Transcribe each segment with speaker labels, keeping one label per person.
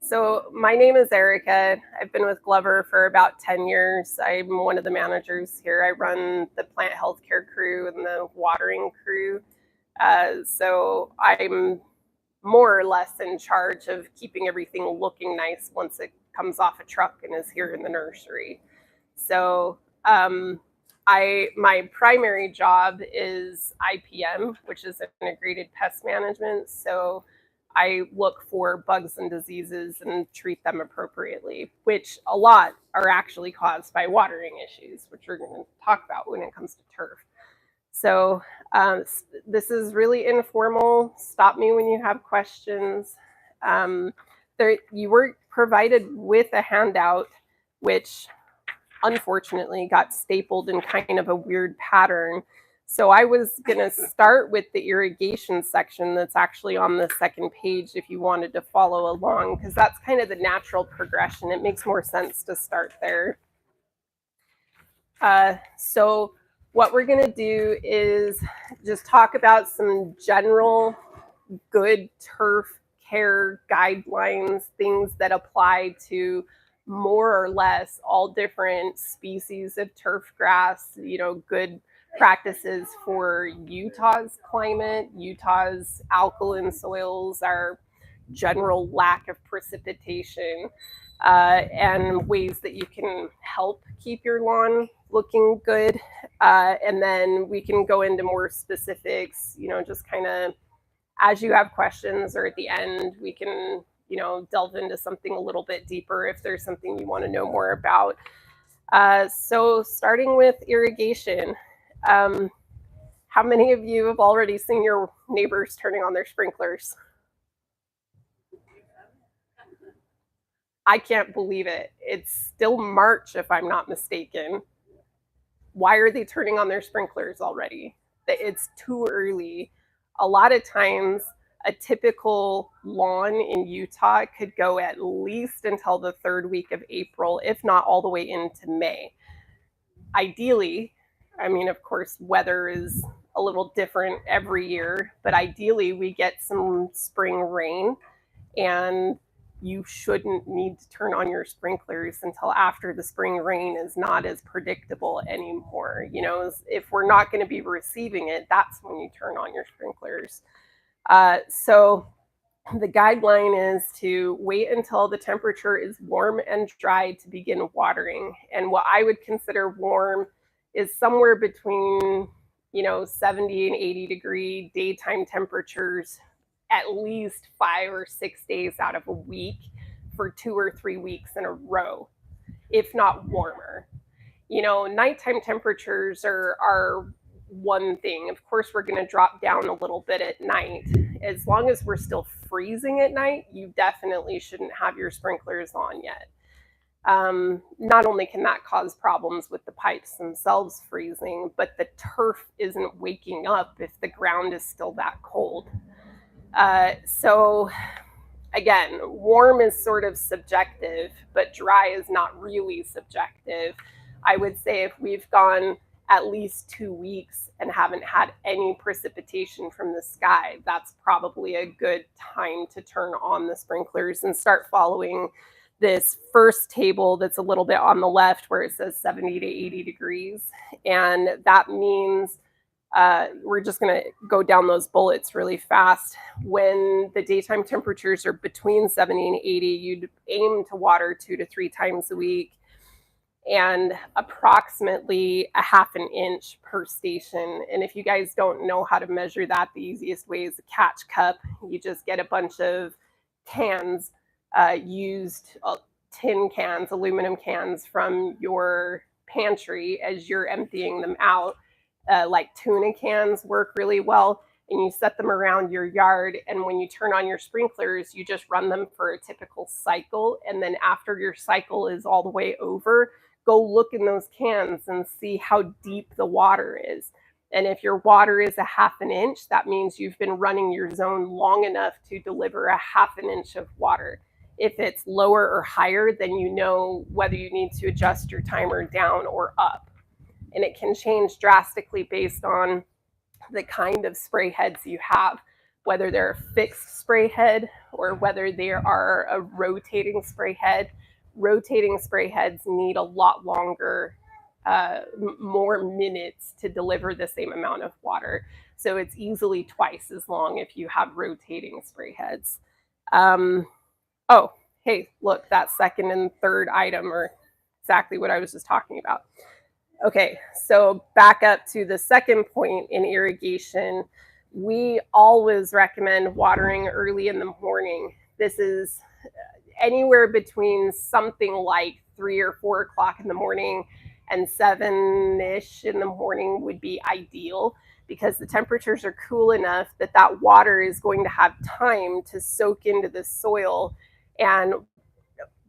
Speaker 1: So my name is Erica. I've been with Glover for about 10 years. I'm one of the managers here. I run the plant healthcare crew and the watering crew. So I'm more or less in charge of keeping everything looking nice once it comes off a truck and is here in the nursery. So my primary job is IPM, which is integrated pest management. So I look for bugs and diseases and treat them appropriately, which a lot are actually caused by watering issues, which we're going to talk about when it comes to turf. So this is really informal. Stop me when you have questions. You were provided with a handout, which unfortunately got stapled in kind of a weird pattern. So I was going to start with the irrigation section that's actually on the second page if you wanted to follow along, because that's kind of the natural progression. It makes more sense to start there. So what we're going to do is just talk about some general good turf care guidelines, things that apply to more or less all different species of turf grass, good practices for Utah's climate, Utah's alkaline soils, our general lack of precipitation, and ways that you can help keep your lawn looking good. And then we can go into more specifics, just kind of as you have questions or at the end, we can, delve into something a little bit deeper if there's something you want to know more about. So starting with irrigation. How many of you have already seen your neighbors turning on their sprinklers? I can't believe it. It's still March, if I'm not mistaken. Why are they turning on their sprinklers already? It's too early. A lot of times, a typical lawn in Utah could go at least until the third week of April, if not all the way into May. Ideally, of course, weather is a little different every year, but ideally we get some spring rain, and you shouldn't need to turn on your sprinklers until after the spring rain is not as predictable anymore. If we're not going to be receiving it, that's when you turn on your sprinklers. So the guideline is to wait until the temperature is warm and dry to begin watering. And what I would consider warm is somewhere between 70 and 80 degree daytime temperatures at least 5 or 6 days out of a week for 2 or 3 weeks in a row, if not warmer. Nighttime temperatures are one thing. Of course, we're going to drop down a little bit at night. As long as we're still freezing at night, you definitely shouldn't have your sprinklers on yet. Not only can that cause problems with the pipes themselves freezing, but the turf isn't waking up if the ground is still that cold. So again, warm is sort of subjective, but dry is not really subjective. I would say if we've gone at least 2 weeks and haven't had any precipitation from the sky, that's probably a good time to turn on the sprinklers and start following this first table that's a little bit on the left where it says 70 to 80 degrees. And that means we're just going to go down those bullets really fast. When the daytime temperatures are between 70 and 80, you'd aim to water 2 to 3 times a week, and approximately a ½ inch per station. And if you guys don't know how to measure that, the easiest way is a catch cup. You just get a bunch of cans, used tin cans, aluminum cans from your pantry as you're emptying them out. Like tuna cans work really well, and you set them around your yard, and when you turn on your sprinklers, you just run them for a typical cycle, and then after your cycle is all the way over, go look in those cans and see how deep the water is. And if your water is a ½ inch, that means you've been running your zone long enough to deliver a ½ inch of water. If it's lower or higher, then you know whether you need to adjust your timer down or up. And it can change drastically based on the kind of spray heads you have. whether they're a fixed spray head or whether they are a rotating spray head. Rotating spray heads need a lot longer, more minutes to deliver the same amount of water. So it's easily twice as long if you have rotating spray heads. Oh, hey, look, that second and third item are exactly what I was just talking about. Okay, so back up to the second point in irrigation. We always recommend watering early in the morning. This is anywhere between something like 3 or 4 o'clock in the morning and 7-ish in the morning would be ideal, because the temperatures are cool enough that that water is going to have time to soak into the soil and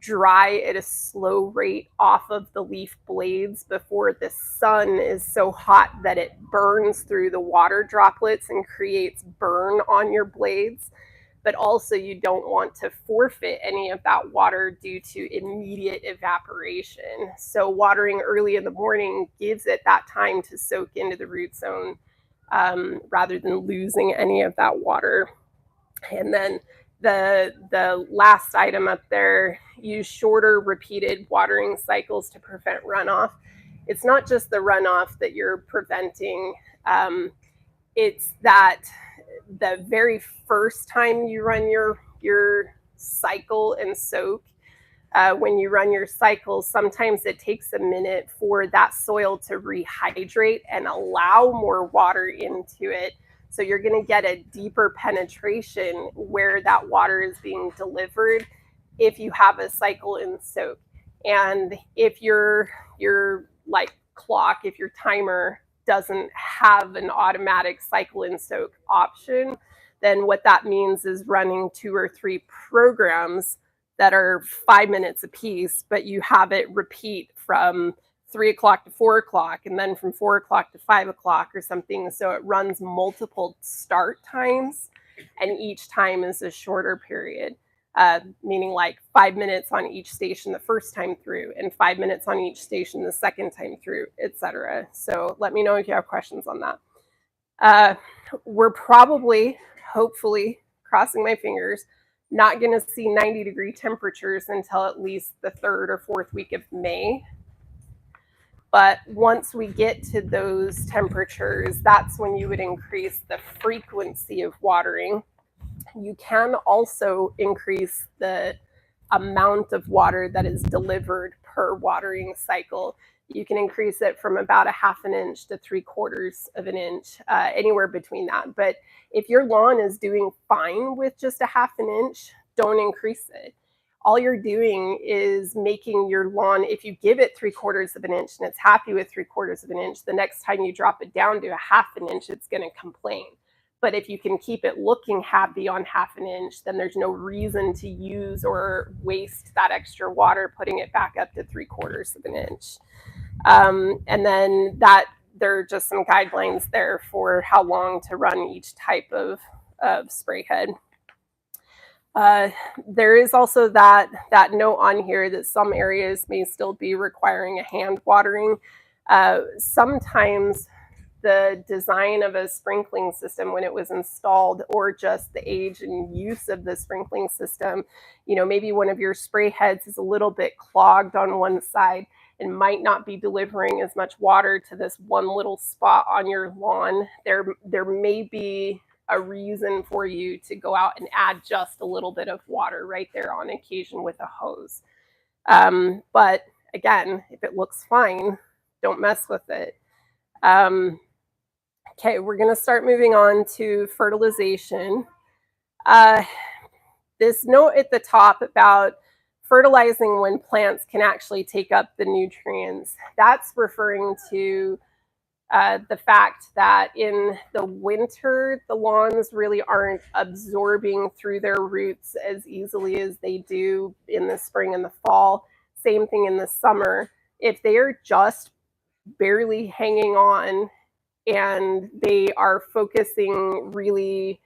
Speaker 1: dry at a slow rate off of the leaf blades before the sun is so hot that it burns through the water droplets and creates burn on your blades. But also you don't want to forfeit any of that water due to immediate evaporation. So watering early in the morning gives it that time to soak into the root zone, rather than losing any of that water. And then the last item up there, use shorter repeated watering cycles to prevent runoff. It's not just the runoff that you're preventing. It's that the very first time you run your cycle and soak, when you run your cycle, sometimes it takes a minute for that soil to rehydrate and allow more water into it. So you're going to get a deeper penetration where that water is being delivered if you have a cycle and soak. And if your like clock, if your timer doesn't have an automatic cycle and soak option, then what that means is running 2 or 3 programs that are 5 minutes apiece, but you have it repeat from 3 o'clock to 4 o'clock, and then from 4 o'clock to 5 o'clock or something. So it runs multiple start times, and each time is a shorter period, meaning like 5 minutes on each station the first time through, and 5 minutes on each station the second time through, etc. So let me know if you have questions on that. We're probably, hopefully, crossing my fingers, not going to see 90-degree temperatures until at least the 3rd or 4th week of May. But once we get to those temperatures, that's when you would increase the frequency of watering. You can also increase the amount of water that is delivered per watering cycle. You can increase it from about 1/2 inch to 3/4 inch, anywhere between that. But if your lawn is doing fine with just 1/2 inch, don't increase it. All you're doing is making your lawn, if you give it 3/4 inch and it's happy with 3/4 inch, the next time you drop it down to 1/2 inch, it's going to complain. But if you can keep it looking happy on 1/2 inch, then there's no reason to use or waste that extra water putting it back up to 3/4 inch. And then that there are just some guidelines there for how long to run each type of spray head. There is also that note on here that some areas may still be requiring a hand watering. Sometimes the design of a sprinkling system when it was installed, or just the age and use of the sprinkling system, maybe one of your spray heads is a little bit clogged on one side and might not be delivering as much water to this one little spot on your lawn. There may be a reason for you to go out and add just a little bit of water right there on occasion with a hose. But again, if it looks fine, don't mess with it. Okay, we're going to start moving on to fertilization. This note at the top about fertilizing when plants can actually take up the nutrients, that's referring to the fact that in the winter, the lawns really aren't absorbing through their roots as easily as they do in the spring and the fall. Same thing in the summer. If they are just barely hanging on and they are focusing really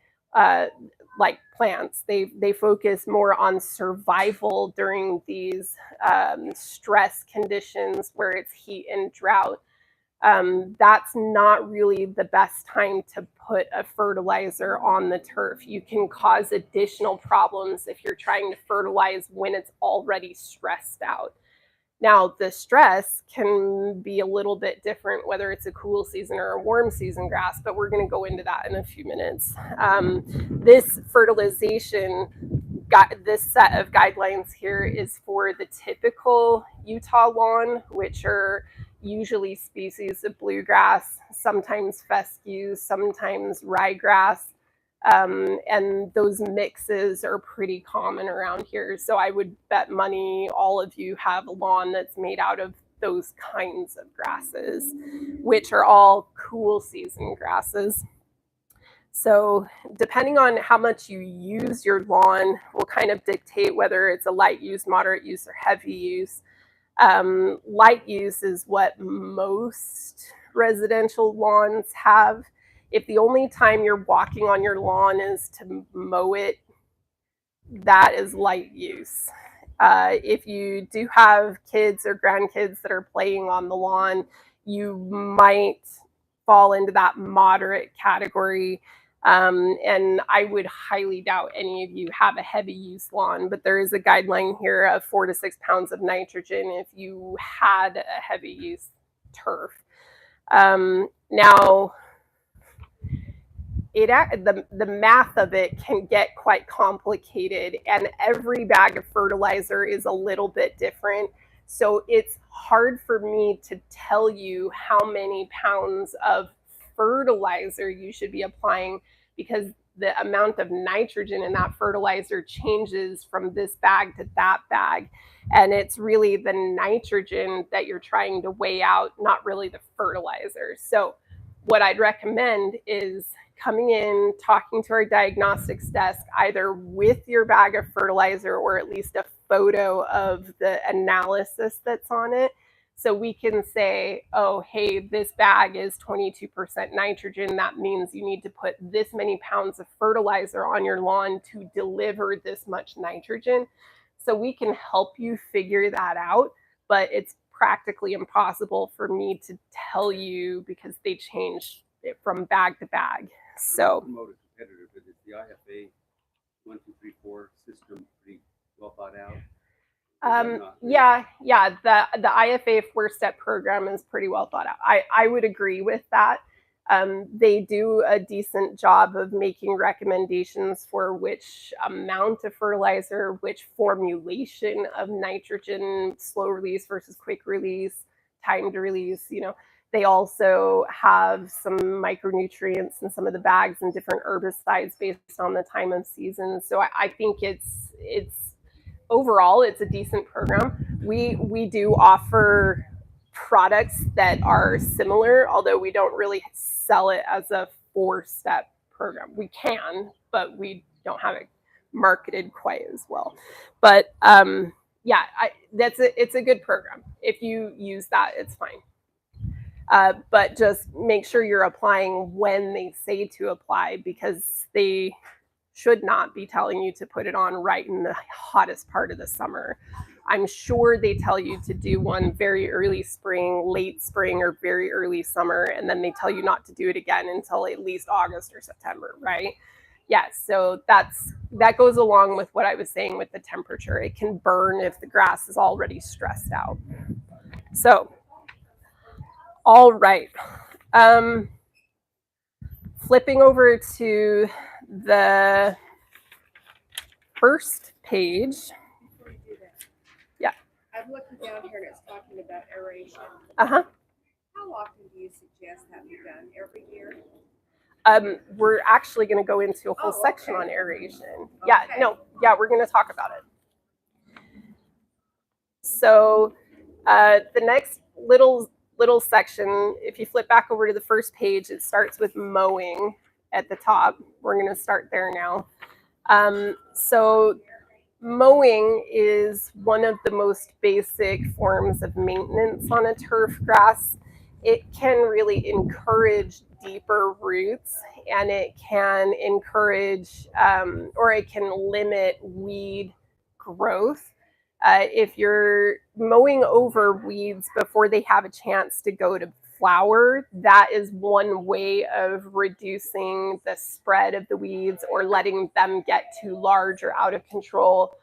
Speaker 1: like plants, they focus more on survival during these stress conditions where it's heat and drought. that's not really the best time to put a fertilizer on the turf. You can cause additional problems if you're trying to fertilize when it's already stressed out. Now, the stress can be a little bit different, whether it's a cool season or a warm season grass, but we're going to go into that in a few minutes. This fertilization, this set of guidelines here is for the typical Utah lawn, which are usually species of bluegrass, sometimes fescues, sometimes ryegrass. And those mixes are pretty common around here. So I would bet money all of you have a lawn that's made out of those kinds of grasses, which are all cool season grasses. So depending on how much you use your lawn will kind of dictate whether it's a light use, moderate use, or heavy use. Light use is what most residential lawns have. If the only time you're walking on your lawn is to mow it, that is light use. If you do have kids or grandkids that are playing on the lawn, you might fall into that moderate category. And I would highly doubt any of you have a heavy use lawn, but there is a guideline here of 4 to 6 pounds of nitrogen if you had a heavy use turf. Now, the math of it can get quite complicated, and every bag of fertilizer is a little bit different. So it's hard for me to tell you how many pounds of fertilizer you should be applying, because the amount of nitrogen in that fertilizer changes from this bag to that bag. And it's really the nitrogen that you're trying to weigh out, not really the fertilizer. So what I'd recommend is coming in, talking to our diagnostics desk, either with your bag of fertilizer or at least a photo of the analysis that's on it. So we can say, oh, hey, this bag is 22% nitrogen. That means you need to put this many pounds of fertilizer on your lawn to deliver this much nitrogen. So we can help you figure that out, but it's practically impossible for me to tell you because they change it from bag to bag. So
Speaker 2: Promote a competitor, but is the IFA 1, 2, 3, 4 system pretty well thought out?
Speaker 1: Yeah, the IFA 4-step program is pretty well thought out. I would agree with that. They do a decent job of making recommendations for which amount of fertilizer, which formulation of nitrogen, slow release versus quick release, timed release. You know, they also have some micronutrients in some of the bags and different herbicides based on the time of season. So I think it's overall, it's a decent program. We do offer products that are similar, although we don't really sell it as a 4-step program. We can, but we don't have it marketed quite as well. But yeah, it's a good program. If you use that, it's fine. But just make sure you're applying when they say to apply, because they should not be telling you to put it on right in the hottest part of the summer. I'm sure they tell you to do one very early spring, late spring, or very early summer, and then they tell you not to do it again until at least August or September, right? Yes, so that goes along with what I was saying with the temperature. It can burn if the grass is already stressed out. So, all right. Flipping over to the first page. Yeah.
Speaker 3: I'm looking down here and it's talking about aeration.
Speaker 1: Uh-huh.
Speaker 3: How often do you suggest that be done? Every year?
Speaker 1: We're actually going to go into a whole section on aeration. Yeah, we're going to talk about it. So the next little section, if you flip back over to the first page, it starts with mowing at the top. We're going to start there now. So mowing is one of the most basic forms of maintenance on a turf grass. It can really encourage deeper roots, and it can encourage or it can limit weed growth. If you're mowing over weeds before they have a chance to go to flower, that is one way of reducing the spread of the weeds or letting them get too large or out of control.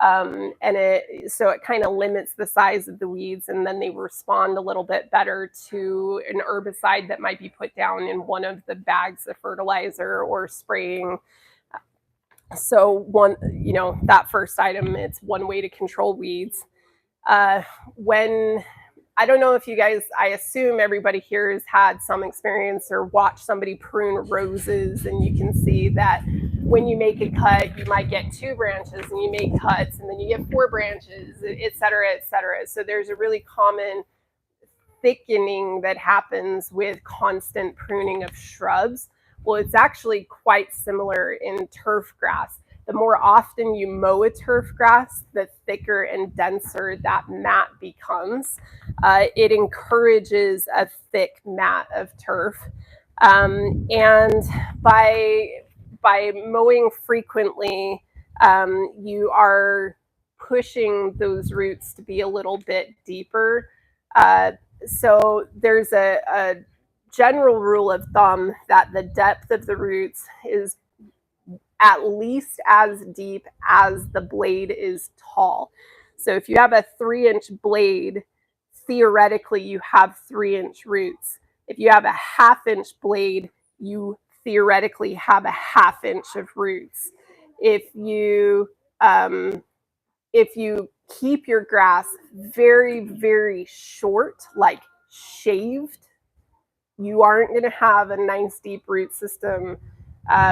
Speaker 1: So it kind of limits the size of the weeds, and then they respond a little bit better to an herbicide that might be put down in one of the bags of fertilizer or spraying. So that first item, it's one way to control weeds. When I don't know if you guys, I assume everybody here has had some experience or watched somebody prune roses, and you can see that when you make a cut, you might get 2 branches, and you make cuts, and then you get 4 branches, et cetera, et cetera. So there's a really common thickening that happens with constant pruning of shrubs. Well, it's actually quite similar in turf grass. The more often you mow a turf grass, the thicker and denser that mat becomes. It encourages a thick mat of turf. And by mowing frequently, you are pushing those roots to be a little bit deeper. So there's a general rule of thumb that the depth of the roots is at least as deep as the blade is tall. So if you have a 3-inch blade, theoretically you have 3-inch roots. If you have a 1/2-inch blade, you theoretically have a 1/2 inch of roots. If you keep your grass very, very short, like shaved, you aren't going to have a nice deep root system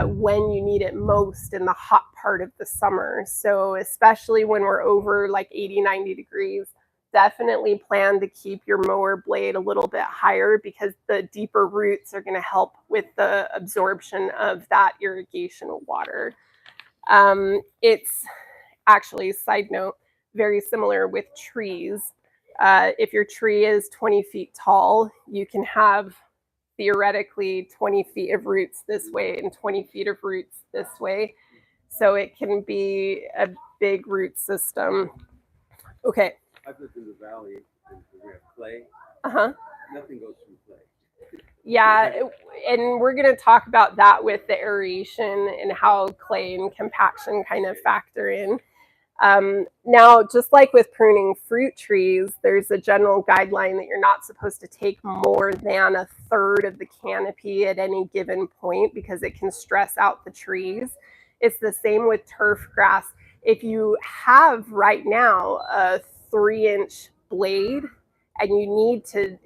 Speaker 1: when you need it most in the hot part of the summer. So especially when we're over like 80, 90 degrees, definitely plan to keep your mower blade a little bit higher, because the deeper roots are going to help with the absorption of that irrigation water. It's actually, side note, very similar with trees. If your tree is 20 feet tall, you can have theoretically 20 feet of roots this way and 20 feet of roots this way. So it can be a big root system. Okay.
Speaker 2: I've lived in the valley, and we have clay. Nothing goes through clay.
Speaker 1: Yeah, and we're going to talk about that with the aeration and how clay and compaction kind of factor in. Now, just like with pruning fruit trees, there's a general guideline that you're not supposed to take more than 1/3 of the canopy at any given point, because it can stress out the trees. It's the same with turf grass. If you have right now a 3-inch blade and you need to,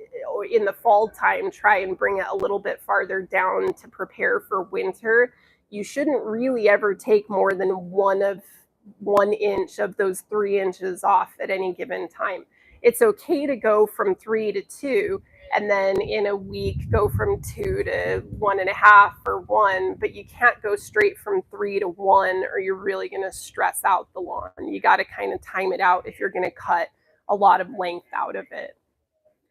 Speaker 1: in the fall time, try and bring it a little bit farther down to prepare for winter, you shouldn't really ever take more than 1 inch of those 3 inches off at any given time. It's okay to go from 3 to 2, and then in a week go from 2 to 1.5 or 1, but you can't go straight from 3 to 1, or you're really going to stress out the lawn. You got to kind of time it out if you're going to cut a lot of length out of it.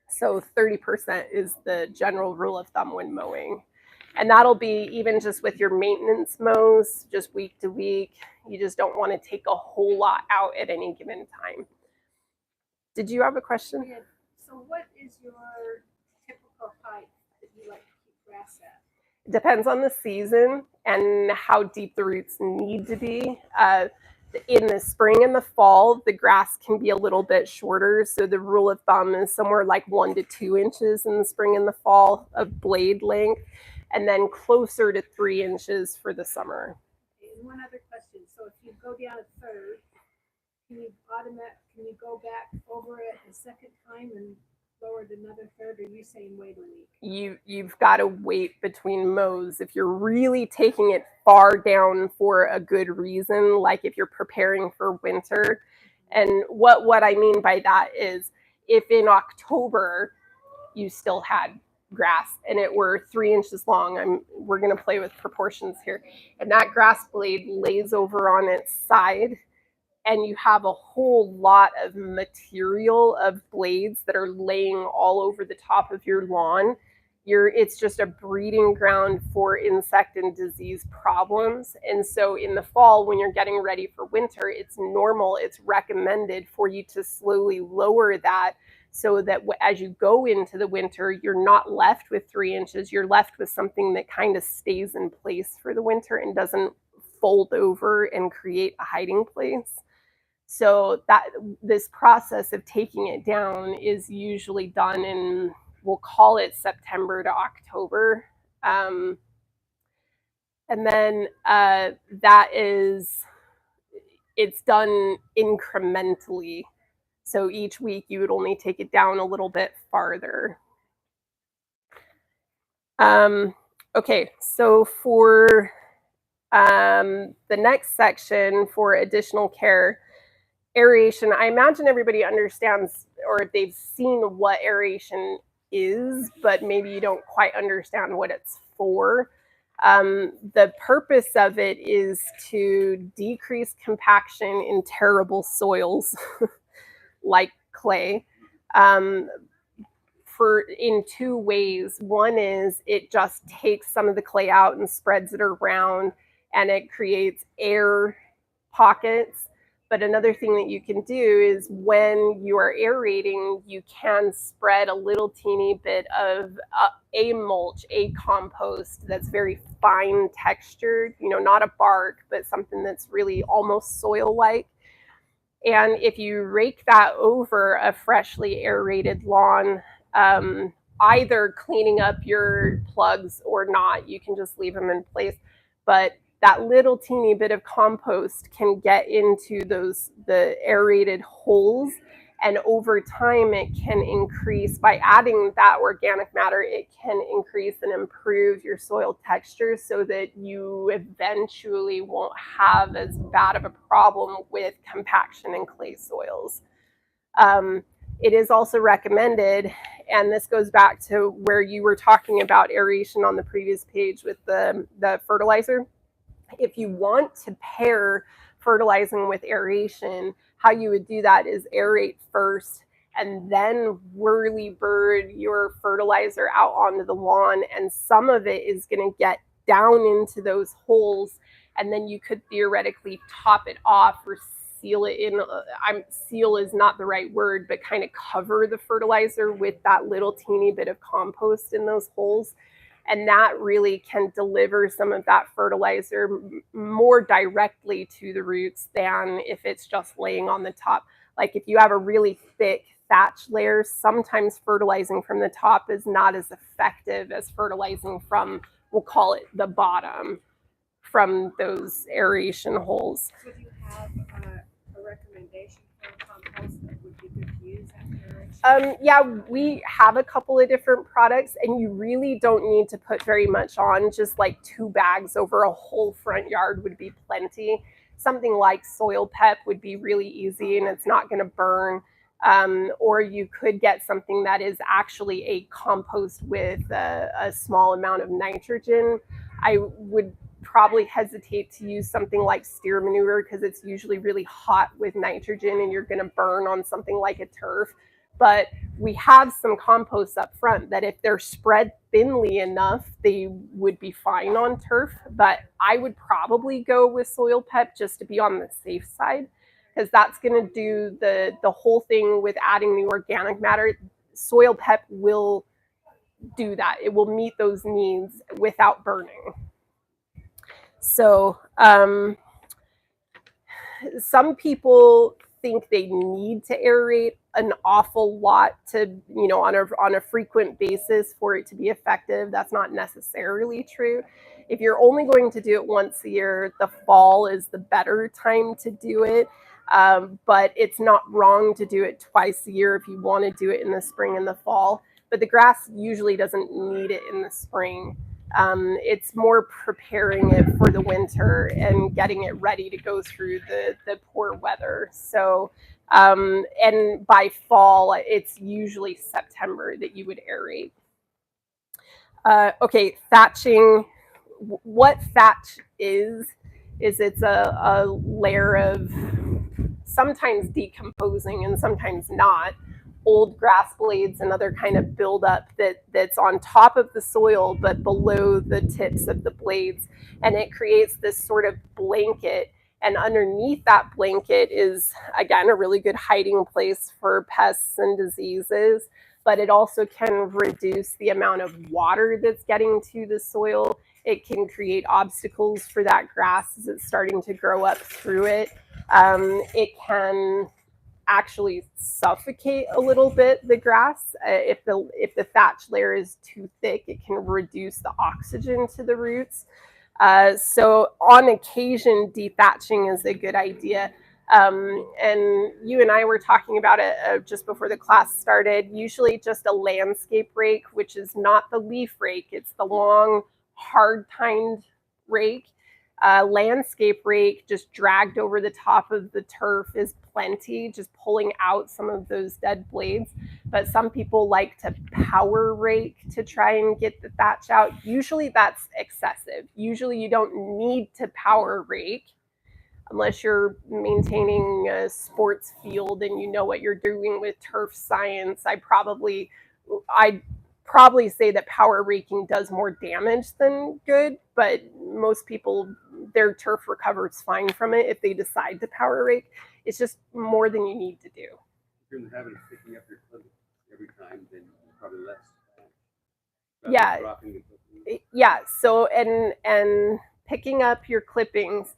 Speaker 1: So 30% is the general rule of thumb when mowing. And that'll be even just with your maintenance mows, just week to week. You just don't want to take a whole lot out at any given time. Did you have a question?
Speaker 3: Yeah. So what is your typical height that you like to keep grass at?
Speaker 1: It depends on the season and how deep the roots need to be. In the spring and the fall, the grass can be a little bit shorter. So the rule of thumb is somewhere like 1 to 2 inches in the spring and the fall of blade length, and then closer to 3 inches for the summer.
Speaker 3: And one other question. So if you go down 1/3, can you go back over it a second time and lower it another 1/3, or are you saying wait a week?
Speaker 1: You've got to wait between mows. If you're really taking it far down for a good reason, like if you're preparing for winter. And what I mean by that is, if in October you still had grass and it were 3 inches long, we're going to play with proportions here, and that grass blade lays over on its side, and you have a whole lot of material of blades that are laying all over the top of your lawn, it's just a breeding ground for insect and disease problems. And so in the fall, when you're getting ready for winter, it's normal, it's recommended for you to slowly lower that so that as you go into the winter, you're not left with 3 inches, you're left with something that kind of stays in place for the winter and doesn't fold over and create a hiding place. So that this process of taking it down is usually done in, we'll call it September to October. And then it's done incrementally. So each week you would only take it down a little bit farther. Okay, so for the next section for additional care, aeration, I imagine everybody understands or they've seen what aeration is, but maybe you don't quite understand what it's for. The purpose of it is to decrease compaction in terrible soils like clay in 2 ways. One is it just takes some of the clay out and spreads it around, and it creates air pockets. But another thing that you can do is when you are aerating, you can spread a little teeny bit of a mulch, a compost that's very fine textured, not a bark, but something that's really almost soil-like. And if you rake that over a freshly aerated lawn, either cleaning up your plugs or not, you can just leave them in place. But that little teeny bit of compost can get into the aerated holes, and over time it can increase, by adding that organic matter, it can increase and improve your soil texture so that you eventually won't have as bad of a problem with compaction in clay soils. It is also recommended, and this goes back to where you were talking about aeration on the previous page with the fertilizer. If you want to pair fertilizing with aeration, how you would do that is aerate first and then whirly bird your fertilizer out onto the lawn, and some of it is going to get down into those holes, and then you could theoretically top it off or seal it in. Seal is not the right word, but kind of cover the fertilizer with that little teeny bit of compost in those holes. And that really can deliver some of that fertilizer more directly to the roots than if it's just laying on the top. Like if you have a really thick thatch layer, sometimes fertilizing from the top is not as effective as fertilizing from, we'll call it the bottom, from those aeration holes.
Speaker 3: Would you have a recommendation for a compost that would be good to use after aeration?
Speaker 1: Yeah, we have a couple of different products, and you really don't need to put very much on. Just like 2 bags over a whole front yard would be plenty. Something like Soil Pep would be really easy and it's not going to burn. Or you could get something that is actually a compost with a small amount of nitrogen. I would probably hesitate to use something like steer manure because it's usually really hot with nitrogen and you're going to burn on something like a turf. But we have some composts up front that if they're spread thinly enough, they would be fine on turf. But I would probably go with Soil Pep just to be on the safe side, because that's going to do the whole thing with adding the organic matter. Soil Pep will do that. It will meet those needs without burning. So some people think they need to aerate an awful lot to, on a frequent basis for it to be effective. That's not necessarily true. If you're only going to do it once a year, the fall is the better time to do it. But it's not wrong to do it twice a year if you want to do it in the spring and the fall. But the grass usually doesn't need it in the spring. It's more preparing it for the winter and getting it ready to go through the poor weather. So, and by fall, it's usually September that you would aerate. Okay, thatching. What thatch is it's a layer of sometimes decomposing and sometimes not, old grass blades and other kind of buildup that's on top of the soil but below the tips of the blades, and it creates this sort of blanket, And underneath that blanket is, again, a really good hiding place for pests and diseases, but it also can reduce the amount of water that's getting to the soil. It can create obstacles for that grass as it's starting to grow up through it. It can actually suffocate a little bit the grass. If the thatch layer is too thick, it can reduce the oxygen to the roots. So on occasion, dethatching is a good idea. And you and I were talking about it just before the class started. Usually just a landscape rake, which is not the leaf rake, it's the long, hard-tined rake. Landscape rake just dragged over the top of the turf is plenty, just pulling out some of those dead blades. But some people like to power rake to try and get the thatch out. Usually that's excessive. Usually you don't need to power rake unless you're maintaining a sports field and you know what you're doing with turf science. I'd probably say that power raking does more damage than good, but most people, their turf recovers fine from it if they decide to power rake. It's just more than you need to do.
Speaker 2: If you're in the habit of picking up your clippings every time, then probably less.
Speaker 1: Yeah. So and picking up your clippings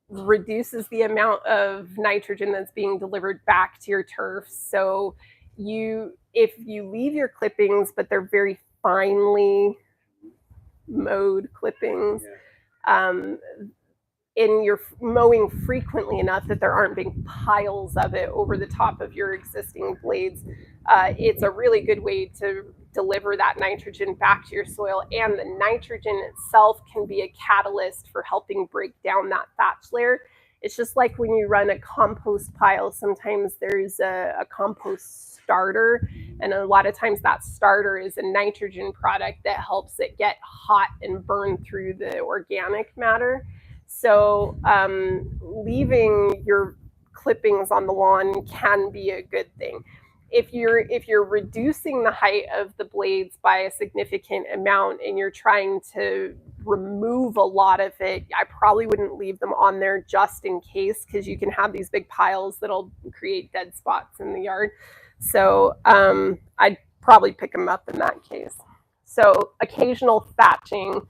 Speaker 1: reduces the amount of nitrogen that's being delivered back to your turf. So if you leave your clippings, but they're very finely mowed clippings, and you're mowing frequently enough that there aren't big piles of it over the top of your existing blades, it's a really good way to deliver that nitrogen back to your soil. And the nitrogen itself can be a catalyst for helping break down that thatch layer. It's just like when you run a compost pile, sometimes there's a compost starter, and a lot of times that starter is a nitrogen product that helps it get hot and burn through the organic matter. So leaving your clippings on the lawn can be a good thing. If you're reducing the height of the blades by a significant amount and you're trying to remove a lot of it, I probably wouldn't leave them on there just in case, because you can have these big piles that'll create dead spots in the yard. So I'd probably pick them up in that case. So occasional thatching,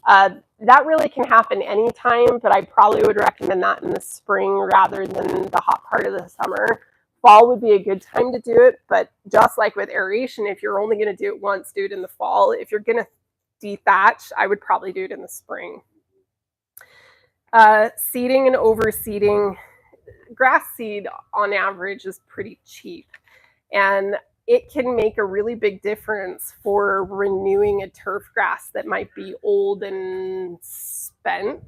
Speaker 1: that really can happen anytime, but I probably would recommend that in the spring rather than the hot part of the summer. Fall would be a good time to do it, but just like with aeration, if you're only going to do it once, do it in the fall. If you're going to dethatch, I would probably do it in the spring. Seeding and overseeding. Grass seed on average is pretty cheap, and it can make a really big difference for renewing a turf grass that might be old and spent.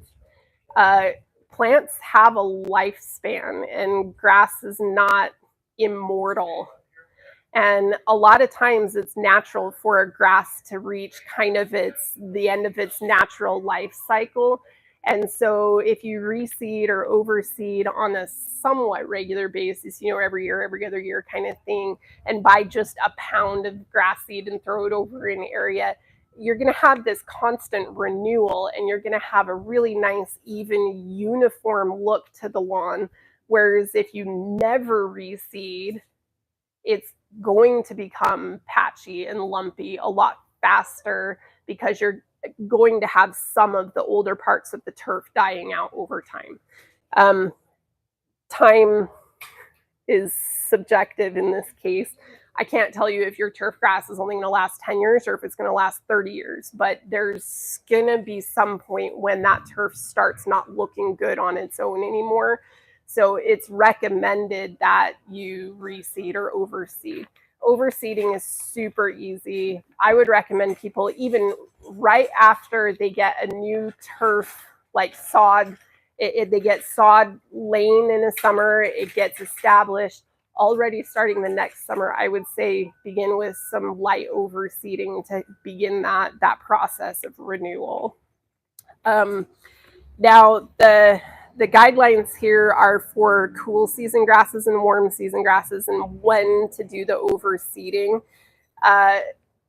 Speaker 1: Plants have a lifespan, and grass is not immortal. And a lot of times it's natural for a grass to reach kind of the end of its natural life cycle. And so if you reseed or overseed on a somewhat regular basis, every year, every other year kind of thing, and buy just a pound of grass seed and throw it over an area, you're going to have this constant renewal, and you're going to have a really nice, even, uniform look to the lawn. Whereas if you never reseed, it's going to become patchy and lumpy a lot faster, because you're going to have some of the older parts of the turf dying out over time. Time is subjective in this case. I can't tell you if your turf grass is only going to last 10 years or if it's going to last 30 years, but there's going to be some point when that turf starts not looking good on its own anymore. So it's recommended that you reseed or overseed. Overseeding is super easy. I would recommend people, even right after they get a new turf, like sod, they get sod laying in the summer, it gets established. Already starting the next summer, I would say begin with some light overseeding to begin that process of renewal. Now, the guidelines here are for cool season grasses and warm season grasses, and when to do the overseeding.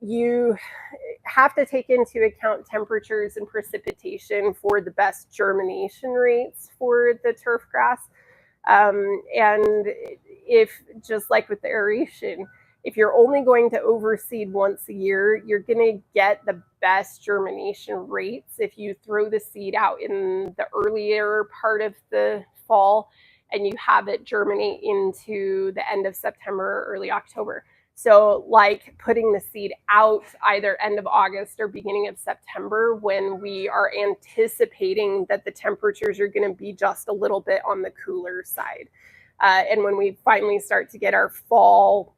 Speaker 1: you have to take into account temperatures and precipitation for the best germination rates for the turf grass. And if, just like with the aeration, if you're only going to overseed once a year, you're going to get the best germination rates if you throw the seed out in the earlier part of the fall and you have it germinate into the end of September or early October. So like putting the seed out either end of August or beginning of September when we are anticipating that the temperatures are going to be just a little bit on the cooler side. And when we finally start to get our fall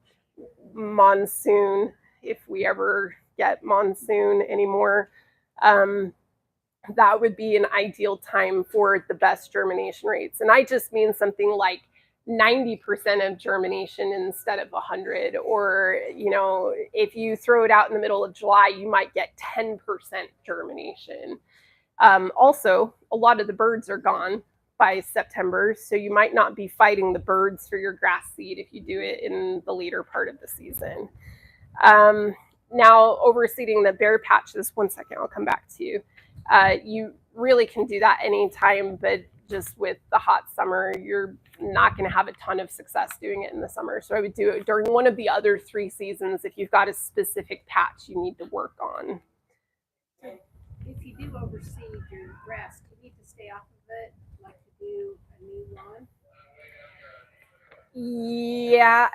Speaker 1: monsoon, if we ever get monsoon anymore, that would be an ideal time for the best germination rates. And I just mean something like 90% of germination instead of 100, or, you know, if you throw it out in the middle of July, you might get 10% germination. Also, a lot of the birds are gone by September, so you might not be fighting the birds for your grass seed if you do it in the later part of the season. Now, overseeding the bare patches, one second, I'll come back to you. You really can do that anytime, but just with the hot summer, you're not going to have a ton of success doing it in the summer. So I would do it during one of the other 3 seasons if you've got a specific patch you need to work on.
Speaker 3: If you do overseed your grass, do you need to stay off of it like you do a new lawn?
Speaker 1: Yeah.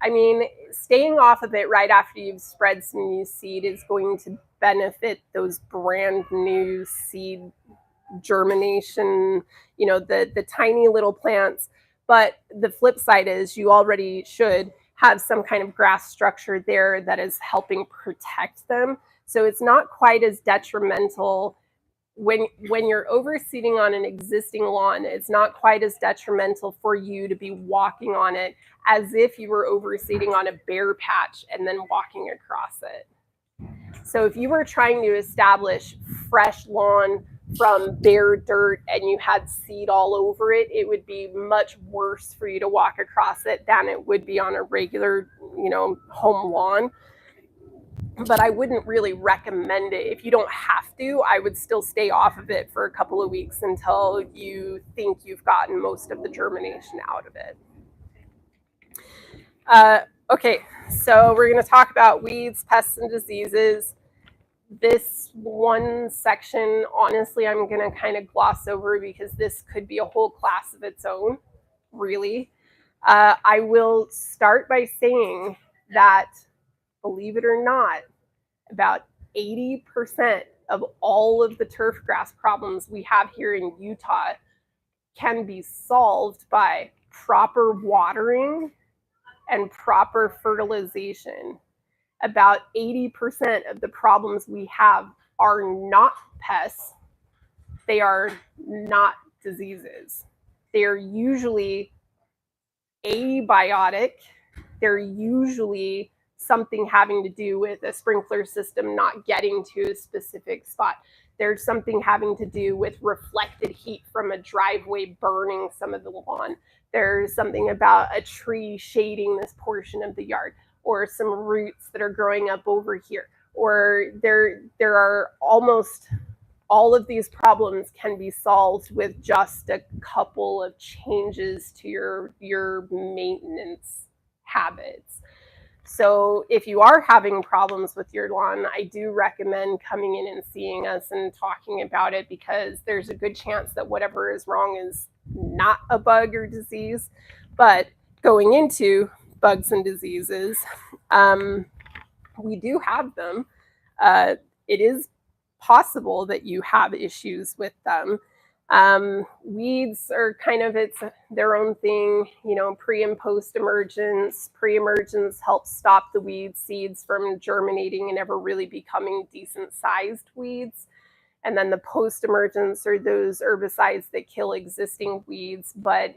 Speaker 1: I mean, staying off of it right after you've spread some new seed is going to benefit those brand new seed germination, you know, the tiny little plants. But the flip side is you already should have some kind of grass structure there that is helping protect them. So it's not quite as detrimental when you're overseeding on an existing lawn. It's not quite as detrimental for you to be walking on it as if you were overseeding on a bare patch and then walking across it. So if you were trying to establish fresh lawn from bare dirt and you had seed all over it, it would be much worse for you to walk across it than it would be on a regular, you know, home lawn. But I wouldn't really recommend it. If you don't have to, I would still stay off of it for a couple of weeks until you think you've gotten most of the germination out of it. Okay, so we're going to talk about weeds, pests, and diseases. This one section, honestly, I'm going to kind of gloss over because this could be a whole class of its own, really. I will start by saying that, believe it or not, about 80% of all of the turf grass problems we have here in Utah can be solved by proper watering and proper fertilization. About 80% of the problems we have are not pests. They are not diseases. They are usually abiotic. They're usually something having to do with a sprinkler system not getting to a specific spot. There's something having to do with reflected heat from a driveway burning some of the lawn. There's something about a tree shading this portion of the yard, or some roots that are growing up over here. Or there are almost all of these problems can be solved with just a couple of changes to your maintenance habits. So if you are having problems with your lawn, I do recommend coming in and seeing us and talking about it, because there's a good chance that whatever is wrong is not a bug or disease. But going into bugs and diseases, we do have them. It is possible that you have issues with them. Weeds are kind of their own thing, you know, pre and post emergence. Pre-emergence helps stop the weed seeds from germinating and ever really becoming decent sized weeds. And then the post-emergence are those herbicides that kill existing weeds. But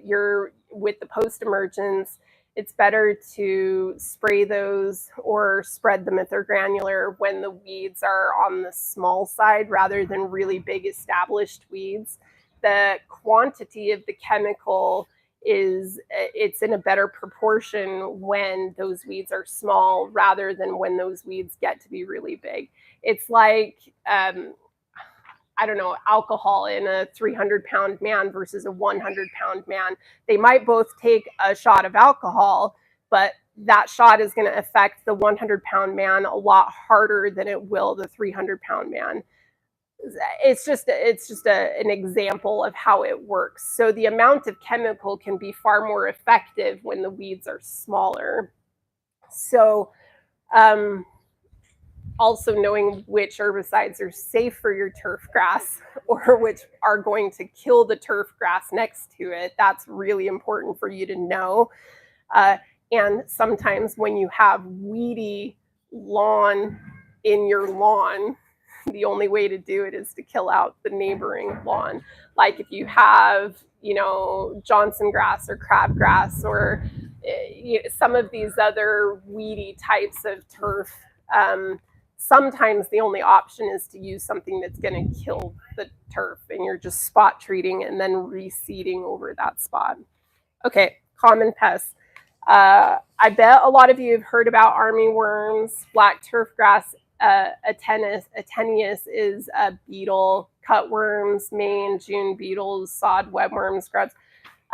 Speaker 1: with the post-emergence, it's better to spray those or spread them if they're granular when the weeds are on the small side rather than really big established weeds. The quantity of the chemical it's in a better proportion when those weeds are small rather than when those weeds get to be really big. It's like, I don't know, alcohol in a 300-pound man versus a 100-pound man. They might both take a shot of alcohol, but that shot is going to affect the 100-pound man a lot harder than it will the 300-pound man. It's just an example of how it works. So the amount of chemical can be far more effective when the weeds are smaller. So also knowing which herbicides are safe for your turf grass or which are going to kill the turf grass next to it, that's really important for you to know. And sometimes when you have weedy lawn in your lawn, the only way to do it is to kill out the neighboring lawn. Like if you have, you know, Johnson grass or crabgrass or some of these other weedy types of turf, sometimes the only option is to use something that's going to kill the turf, and you're just spot treating and then reseeding over that spot. Okay, common pests. I bet a lot of you have heard about armyworms, black turfgrass. Atenius is a beetle, cutworms, May and June beetles, sod webworms, grubs.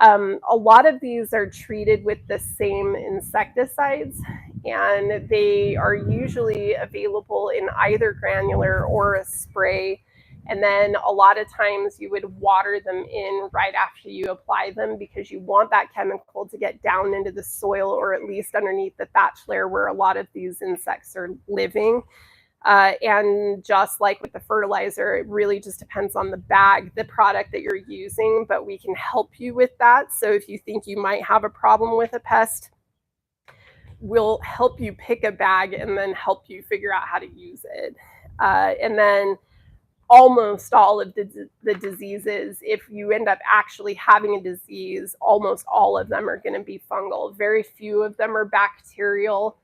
Speaker 1: A lot of these are treated with the same insecticides, and they are usually available in either granular or a spray. And then a lot of times you would water them in right after you apply them because you want that chemical to get down into the soil or at least underneath the thatch layer where a lot of these insects are living. And just like with the fertilizer, it really just depends on the bag, the product that you're using, but we can help you with that. So if you think you might have a problem with a pest, we'll help you pick a bag and then help you figure out how to use it. And then almost all of the diseases, if you end up actually having a disease, almost all of them are going to be fungal. Very few of them are bacterial.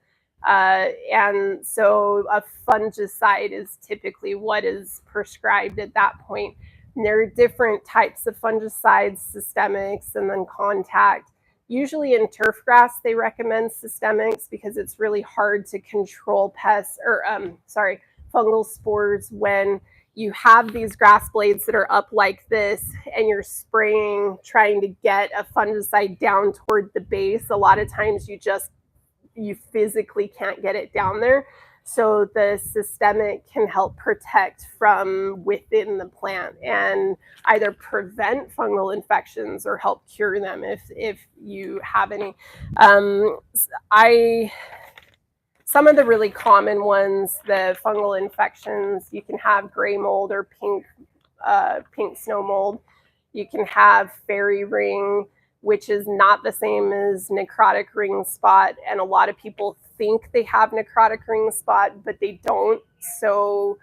Speaker 1: And so a fungicide is typically what is prescribed at that point. And there are different types of fungicides, systemics, and then contact. Usually in turfgrass, they recommend systemics because it's really hard to control pests or, fungal spores when you have these grass blades that are up like this and you're spraying, trying to get a fungicide down toward the base. A lot of times you physically can't get it down there. So the systemic can help protect from within the plant and either prevent fungal infections or help cure them if you have any. Some of the really common ones, the fungal infections, you can have gray mold or pink snow mold. You can have fairy ring, which is not the same as necrotic ring spot. And a lot of people think they have necrotic ring spot, but they don't. So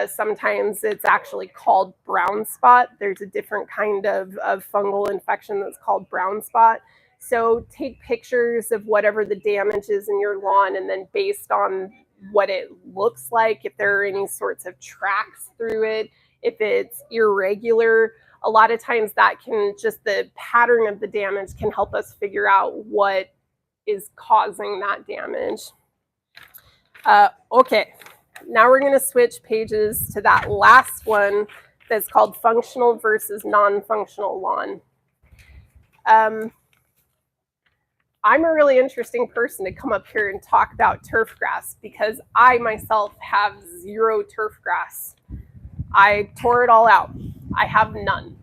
Speaker 1: sometimes it's actually called brown spot. There's a different kind of fungal infection that's called brown spot. So take pictures of whatever the damage is in your lawn, and then based on what it looks like, if there are any sorts of tracks through it, if it's irregular, a lot of times that can just, the pattern of the damage can help us figure out what is causing that damage. Okay, now we're going to switch pages to that last one that's called functional versus non-functional lawn. I'm a really interesting person to come up here and talk about turf grass because I myself have zero turf grass. I tore it all out. I have none.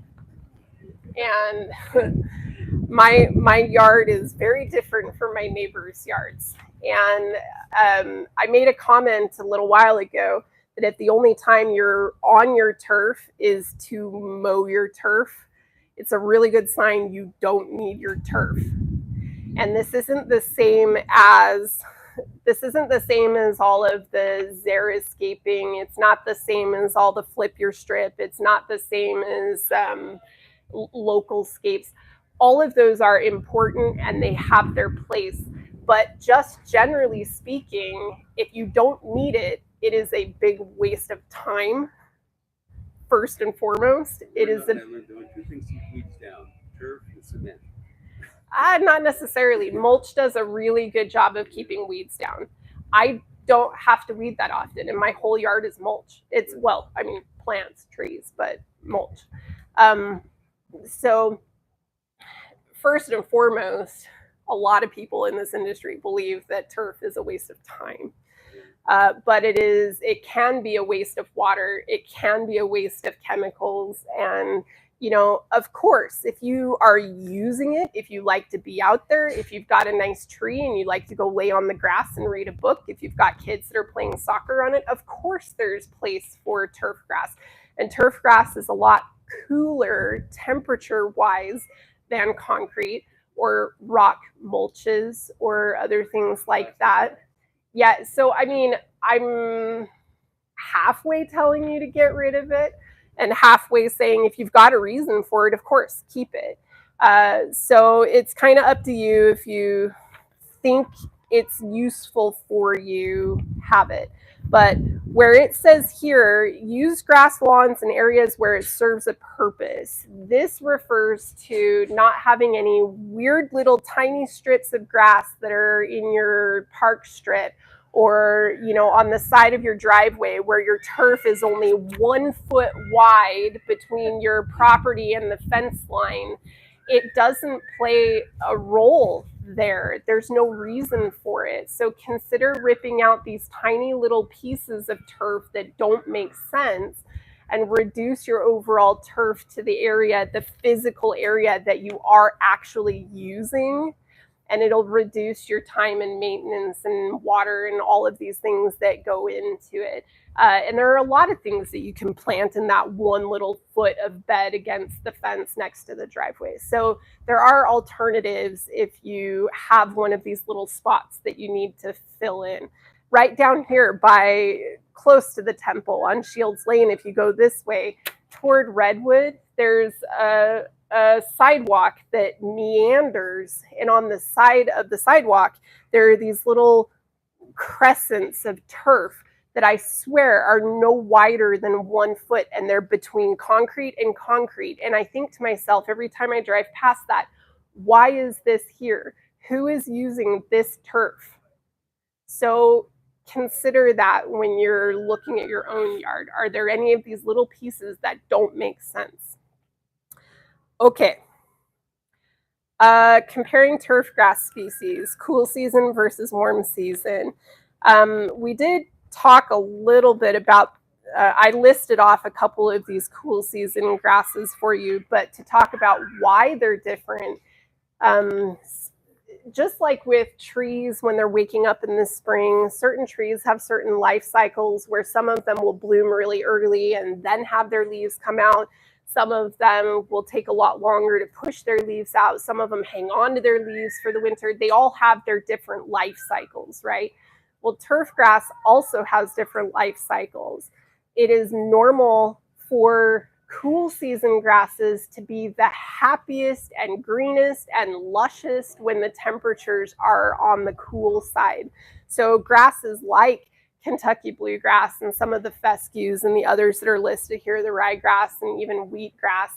Speaker 1: And my yard is very different from my neighbors' yards. And I made a comment a little while ago that if the only time you're on your turf is to mow your turf, it's a really good sign you don't need your turf. And this isn't the same as all of the xeriscaping. It's not the same as all the flip your strip. It's not the same as local scapes. All of those are important and they have their place. But just generally speaking, if you don't need it, it is a big waste of time. First and foremost, it is
Speaker 2: there were two things keep weeds down: turf and cement.
Speaker 1: Not necessarily. Mulch does a really good job of keeping weeds down. I don't have to weed that often, and my whole yard is mulch. It's, well, I mean, plants, trees, but mulch. So first and foremost, a lot of people in this industry believe that turf is a waste of time. But it can be a waste of water. It can be a waste of chemicals. And, you know, of course, if you are using it, if you like to be out there, if you've got a nice tree and you like to go lay on the grass and read a book, if you've got kids that are playing soccer on it, of course there's place for turf grass. And turf grass is a lot cooler temperature-wise than concrete or rock mulches or other things like that. Yeah, so I mean, I'm halfway telling you to get rid of it and halfway saying if you've got a reason for it, of course, keep it. So it's kind of up to you. If you think it's useful for you, have it. But where it says here, use grass lawns in areas where it serves a purpose. This refers to not having any weird little tiny strips of grass that are in your park strip or, you know, on the side of your driveway where your turf is only 1 foot wide between your property and the fence line. It doesn't play a role there. There's no reason for it. So consider ripping out these tiny little pieces of turf that don't make sense and reduce your overall turf to the area, the physical area that you are actually using. And it'll reduce your time and maintenance and water and all of these things that go into it. And there are a lot of things that you can plant in that 1 little foot of bed against the fence next to the driveway. So there are alternatives if you have one of these little spots that you need to fill in. Right down here by close to the temple on Shields Lane, if you go this way toward Redwood, there's a sidewalk that meanders, and on the side of the sidewalk there are these little crescents of turf that I swear are no wider than 1 foot, and they're between concrete and concrete. And I think to myself every time I drive past that, why is this here? Who is using this turf? So consider that when you're looking at your own yard. Are there any of these little pieces that don't make sense? Okay. Comparing turf grass species, cool season versus warm season. We did talk a little bit about, I listed off a couple of these cool season grasses for you, but to talk about why they're different, just like with trees when they're waking up in the spring, certain trees have certain life cycles where some of them will bloom really early and then have their leaves come out. Some of them will take a lot longer to push their leaves out. Some of them hang on to their leaves for the winter. They all have their different life cycles, right? Well, turf grass also has different life cycles. It is normal for cool season grasses to be the happiest and greenest and lushest when the temperatures are on the cool side. So grasses like Kentucky bluegrass and some of the fescues and the others that are listed here, the ryegrass and even wheatgrass,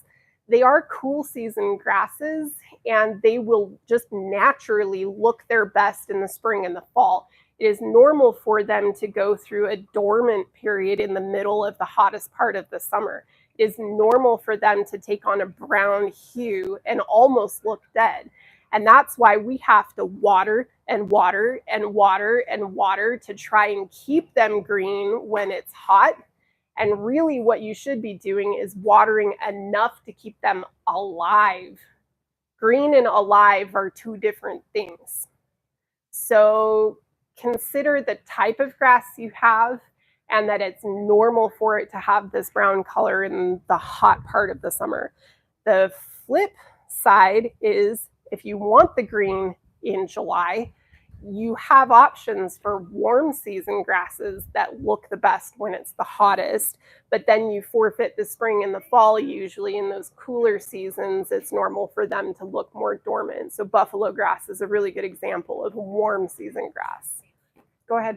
Speaker 1: they are cool season grasses, and they will just naturally look their best in the spring and the fall. It is normal for them to go through a dormant period in the middle of the hottest part of the summer. It is normal for them to take on a brown hue and almost look dead. And that's why we have to water and water and water and water to try and keep them green when it's hot. And really what you should be doing is watering enough to keep them alive. Green and alive are two different things. So consider the type of grass you have and that it's normal for it to have this brown color in the hot part of the summer. The flip side is if you want the green in July, you have options for warm season grasses that look the best when it's the hottest, but then you forfeit the spring and the fall. Usually in those cooler seasons, it's normal for them to look more dormant. So buffalo grass is a really good example of warm season grass. Go ahead.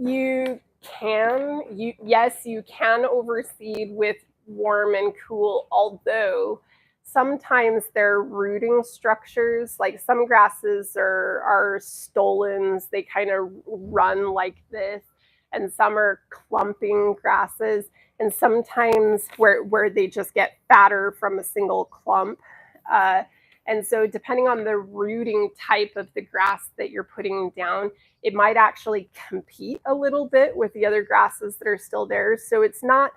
Speaker 1: You can, yes, you can overseed with warm and cool, although sometimes their rooting structures, like some grasses are stolons, they kind of run like this, and some are clumping grasses, and sometimes where they just get fatter from a single clump. And so depending on the rooting type of the grass that you're putting down, it might actually compete a little bit with the other grasses that are still there. So it's not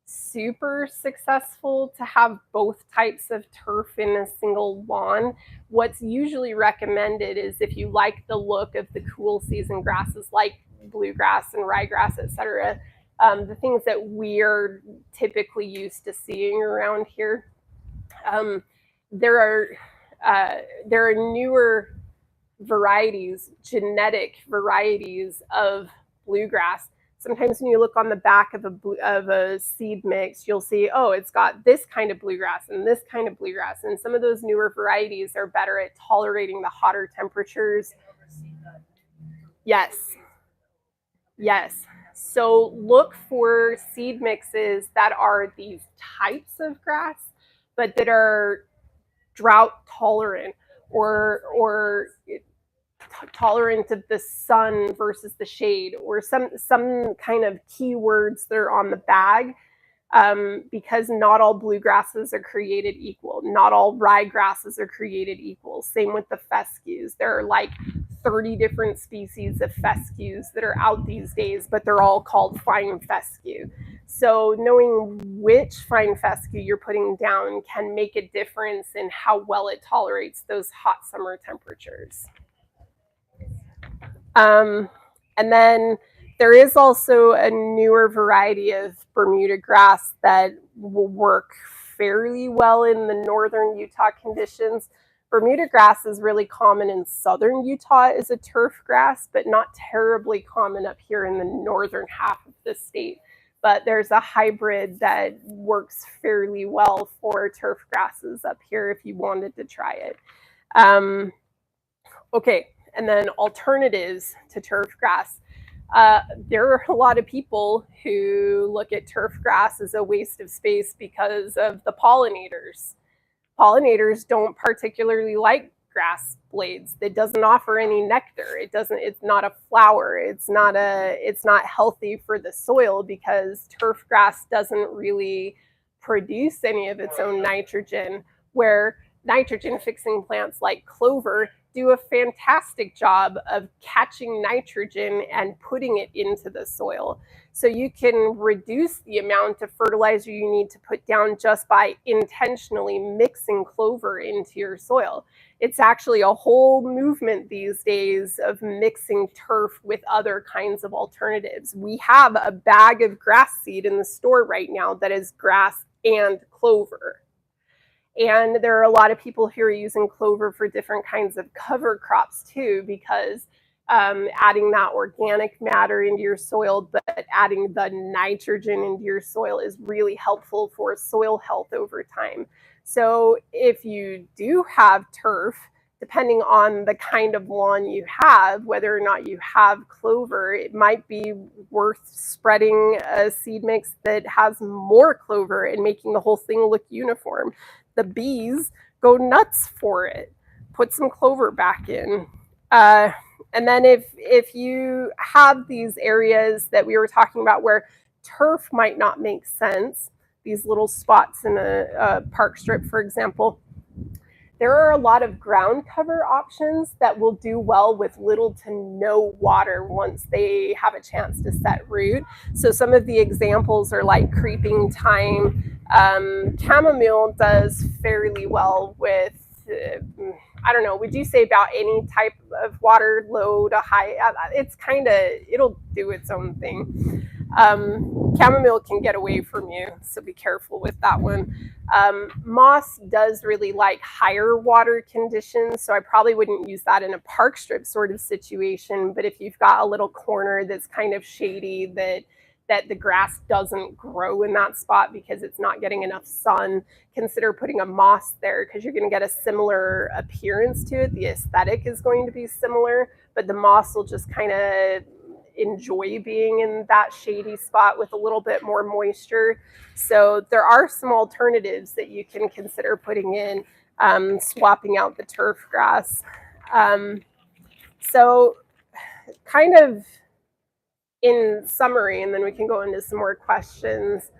Speaker 1: super successful to have both types of turf in a single lawn. What's usually recommended is if you like the look of the cool season grasses like bluegrass and ryegrass, etc., the things that we're typically used to seeing around here. There are newer varieties, genetic varieties of bluegrass. Sometimes when you look on the back of a seed mix, you'll see, oh, it's got this kind of bluegrass and this kind of bluegrass. And some of those newer varieties are better at tolerating the hotter temperatures. Yes. Yes. So look for seed mixes that are these types of grass, but that are drought tolerant or tolerant of the sun versus the shade, or some kind of keywords that are on the bag, because not all bluegrasses are created equal. Not all ryegrasses are created equal. Same with the fescues. There are like 30 different species of fescues that are out these days, but they're all called fine fescue. So knowing which fine fescue you're putting down can make a difference in how well it tolerates those hot summer temperatures. And then there is also a newer variety of Bermuda grass that will work fairly well in the northern Utah conditions. Bermuda grass is really common in southern Utah as a turf grass, but not terribly common up here in the northern half of the state. But there's a hybrid that works fairly well for turf grasses up here if you wanted to try it. Okay, and then alternatives to turf grass. There are a lot of people who look at turf grass as a waste of space because of the pollinators. Pollinators don't particularly like grass blades. It doesn't offer any nectar. It's not a flower. It's not healthy for the soil because turf grass doesn't really produce any of its own nitrogen, where nitrogen fixing plants like clover do a fantastic job of catching nitrogen and putting it into the soil. So you can reduce the amount of fertilizer you need to put down just by intentionally mixing clover into your soil. It's actually a whole movement these days of mixing turf with other kinds of alternatives. We have a bag of grass seed in the store right now that is grass and clover. And there are a lot of people who are using clover for different kinds of cover crops too, because adding that organic matter into your soil, but adding the nitrogen into your soil is really helpful for soil health over time. So if you do have turf, depending on the kind of lawn you have, whether or not you have clover, it might be worth spreading a seed mix that has more clover and making the whole thing look uniform. The bees go nuts for it. Put some clover back in. And then if you have these areas that we were talking about where turf might not make sense, these little spots in a park strip, for example, there are a lot of ground cover options that will do well with little to no water once they have a chance to set root. So some of the examples are like creeping thyme. Chamomile does fairly well with, I don't know, would you say about any type of water, low to high? It's kind of, it'll do its own thing. Chamomile can get away from you, so be careful with that one. Moss does really like higher water conditions, so I probably wouldn't use that in a park strip sort of situation, but if you've got a little corner that's kind of shady that the grass doesn't grow in that spot because it's not getting enough sun, consider putting a moss there because you're going to get a similar appearance to it. The aesthetic is going to be similar, but the moss will just kind of, enjoy being in that shady spot with a little bit more moisture. So there are some alternatives that you can consider putting in, swapping out the turf grass. So kind of in summary, and then we can go into some more questions,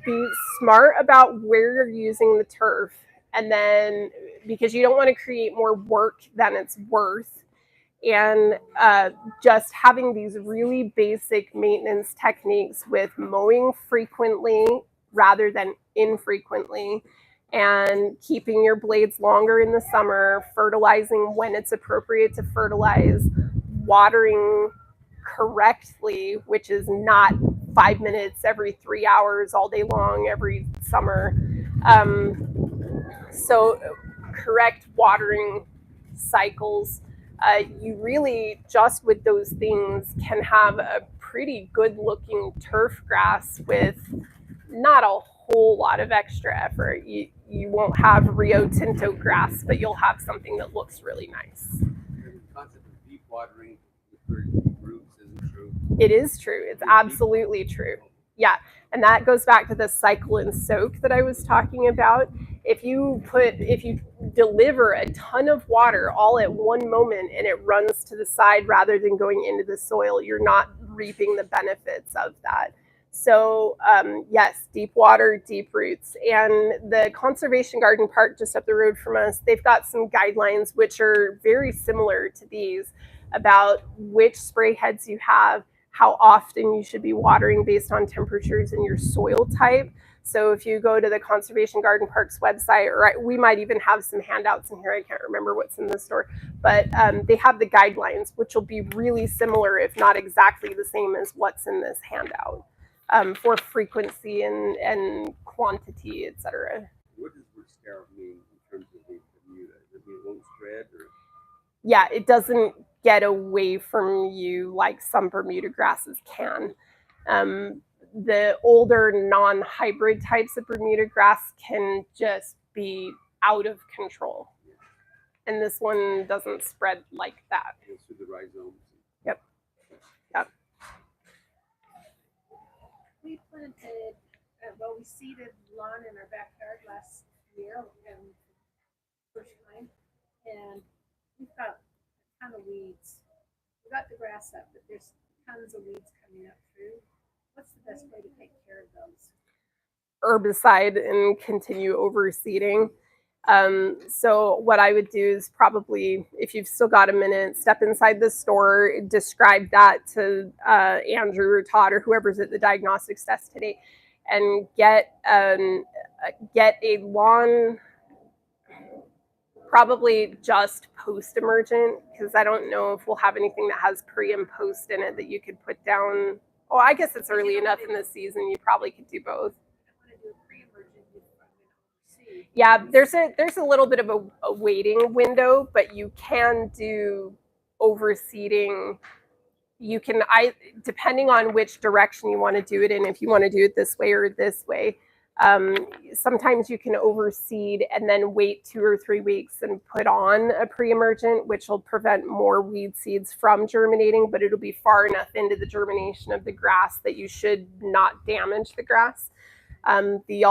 Speaker 1: be smart about where you're using the turf, and then because you don't want to create more work than it's worth, and just having these really basic maintenance techniques with mowing frequently rather than infrequently, and keeping your blades longer in the summer, fertilizing when it's appropriate to fertilize, watering correctly, which is not 5 minutes every 3 hours all day long every summer. So correct watering cycles. You really, just with those things, can have a pretty good looking turf grass with not a whole lot of extra effort. You won't have Rio Tinto grass, but you'll have something that looks really nice.
Speaker 2: The concept of deep watering for deep roots isn't true.
Speaker 1: It is true. It's absolutely true. Yeah. And that goes back to the cycle and soak that I was talking about. If you deliver a ton of water all at one moment and it runs to the side rather than going into the soil, you're not reaping the benefits of that. So yes, deep water, deep roots. And the Conservation Garden Park just up the road from us, they've got some guidelines which are very similar to these about which spray heads you have, how often you should be watering based on temperatures and your soil type. So if you go to the Conservation Garden Park's website, or we might even have some handouts in here, I can't remember what's in the store, but they have the guidelines, which will be really similar, if not exactly the same as what's in this handout, for frequency and quantity, etc.
Speaker 2: What does word sterile mean in terms of the Bermuda? Does it mean it won't spread? Or?
Speaker 1: Yeah, it doesn't get away from you like some Bermuda grasses can. The older non-hybrid types of Bermuda grass can just be out of control. And this one doesn't spread like that.
Speaker 2: It's through the rhizomes.
Speaker 1: Yep. Yep.
Speaker 3: We planted, we seeded lawn in our backyard last year and first time, and we've got a ton of weeds. We got the grass up, but there's tons of weeds coming up through. What's the best way to take care of those?
Speaker 1: Herbicide and continue overseeding. So what I would do is probably, if you've still got a minute, step inside the store, describe that to Andrew or Todd or whoever's at the diagnostics desk today, and get a lawn, probably just post-emergent, because I don't know if we'll have anything that has pre and post in it that you could put down. Oh, I guess it's early enough in the season, you probably could do both. Yeah, there's a little bit of a waiting window, but you can do overseeding. You can, depending on which direction you want to do it in, if you want to do it this way or this way, sometimes you can overseed and then wait 2 or 3 weeks and put on a pre-emergent, which will prevent more weed seeds from germinating, but it'll be far enough into the germination of the grass that you should not damage the grass. The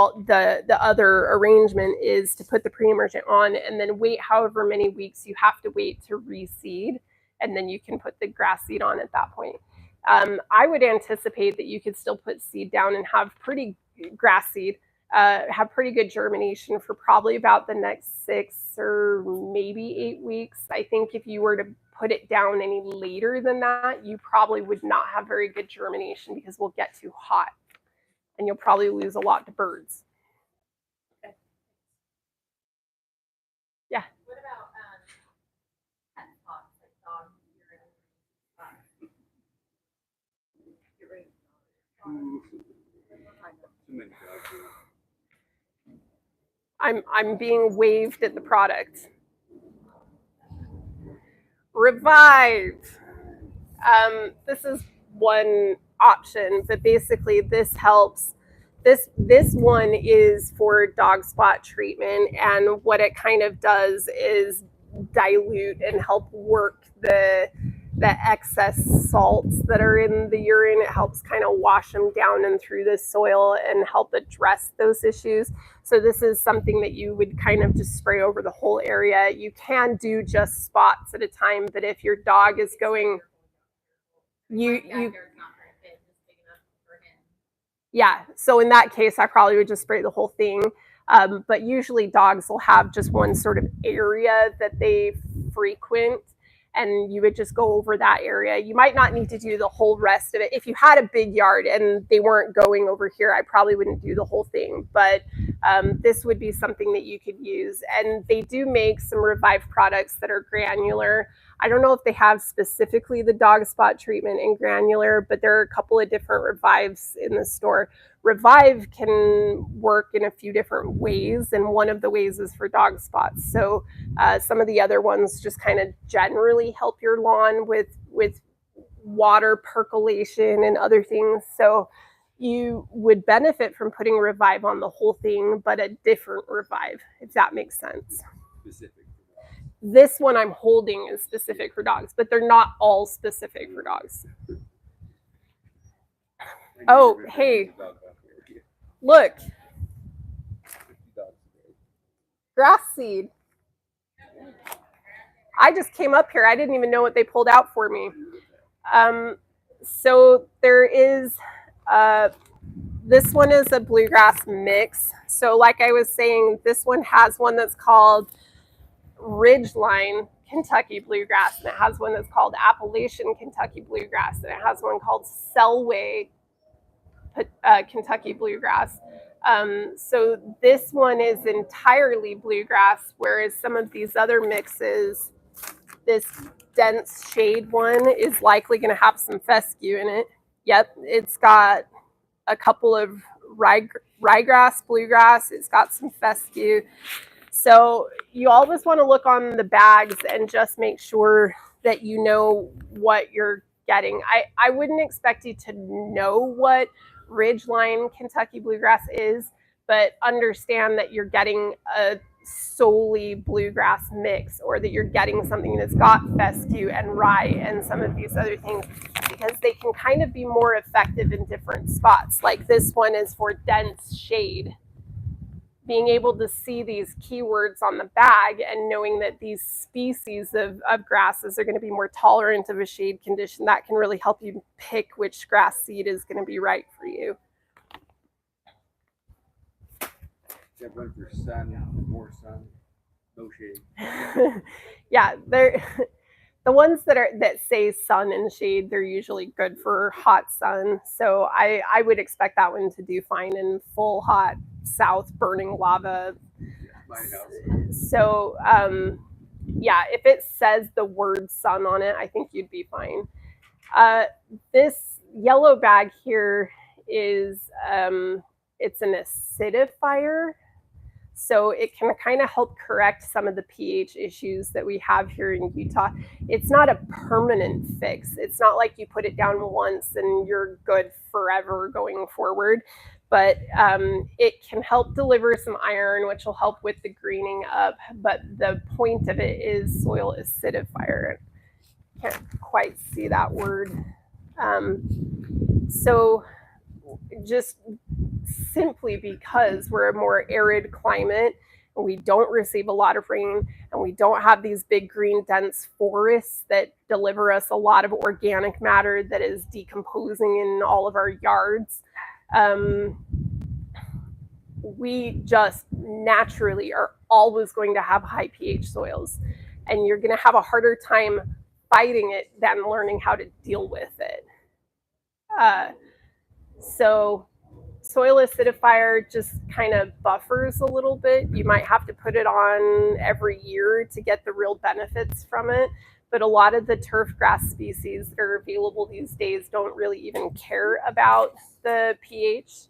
Speaker 1: other arrangement is to put the pre-emergent on and then wait however many weeks you have to wait to reseed, and then you can put the grass seed on at that point. I would anticipate that you could still put seed down and have pretty grass seed, have pretty good germination for probably about the next 6 or maybe 8 weeks. I think if you were to put it down any later than that, you probably would not have very good germination because we'll get too hot and you'll probably lose a lot to birds.
Speaker 3: Okay.
Speaker 1: Yeah.
Speaker 4: What about pet spots like dog urine?
Speaker 2: Too many dogs.
Speaker 1: I'm being waved at the product. Revive. This is one option, but basically this helps. This one is for dog spot treatment, and what it kind of does is dilute and help work the the excess salts that are in the urine. It helps kind of wash them down and through the soil and help address those issues. So this is something that you would kind of just spray over the whole area. You can do just spots at a time, but if your dog is going, yeah, so in that case, I probably would just spray the whole thing. But usually dogs will have just one sort of area that they frequent, and you would just go over that area. You might not need to do the whole rest of it. If you had a big yard and they weren't going over here, I probably wouldn't do the whole thing. But this would be something that you could use. And they do make some Revive products that are granular. I don't know if they have specifically the dog spot treatment in granular, but there are a couple of different Revives in the store. Revive can work in a few different ways, and one of the ways is for dog spots. So some of the other ones just kind of generally help your lawn with water percolation and other things. So you would benefit from putting Revive on the whole thing, but a different Revive, if that makes sense.
Speaker 2: Specific.
Speaker 1: This one I'm holding is specific for dogs, but they're not all specific for dogs. Oh, hey, look, grass seed. I just came up here. I didn't even know what they pulled out for me. So there is, this one is a bluegrass mix. So like I was saying, this one has one that's called Ridgeline Kentucky Bluegrass, and it has one that's called Appalachian Kentucky Bluegrass, and it has one called Selway Kentucky Bluegrass. So this one is entirely bluegrass, whereas some of these other mixes, this dense shade one is likely going to have some fescue in it. Yep, it's got a couple of ryegrass, bluegrass. It's got some fescue. So you always want to look on the bags and just make sure that you know what you're getting. I wouldn't expect you to know what Ridgeline Kentucky Bluegrass is, but understand that you're getting a solely bluegrass mix, or that you're getting something that's got fescue and rye and some of these other things, because they can kind of be more effective in different spots. Like this one is for dense shade. Being able to see these keywords on the bag and knowing that these species of grasses are going to be more tolerant of a shade condition, that can really help you pick which grass seed is going to be right for you.
Speaker 2: That one for sun, more sun, no shade.
Speaker 1: Yeah, they're the ones that say sun and shade, they're usually good for hot sun. So I would expect that one to do fine in full hot south burning lava.
Speaker 2: My house.
Speaker 1: So yeah, if it says the word sun on it, I think you'd be fine. This yellow bag here is it's an acidifier. So it can kind of help correct some of the pH issues that we have here in Utah. It's not a permanent fix. It's not like you put it down once and you're good forever going forward. But it can help deliver some iron, which will help with the greening up. But the point of it is soil acidifier. Can't quite see that word. So just simply because we're a more arid climate and we don't receive a lot of rain and we don't have these big green dense forests that deliver us a lot of organic matter that is decomposing in all of our yards, we just naturally are always going to have high pH soils, and you're going to have a harder time fighting it than learning how to deal with it. So soil acidifier just kind of buffers a little bit. You might have to put it on every year to get the real benefits from it. But a lot of the turf grass species that are available these days don't really even care about the pH.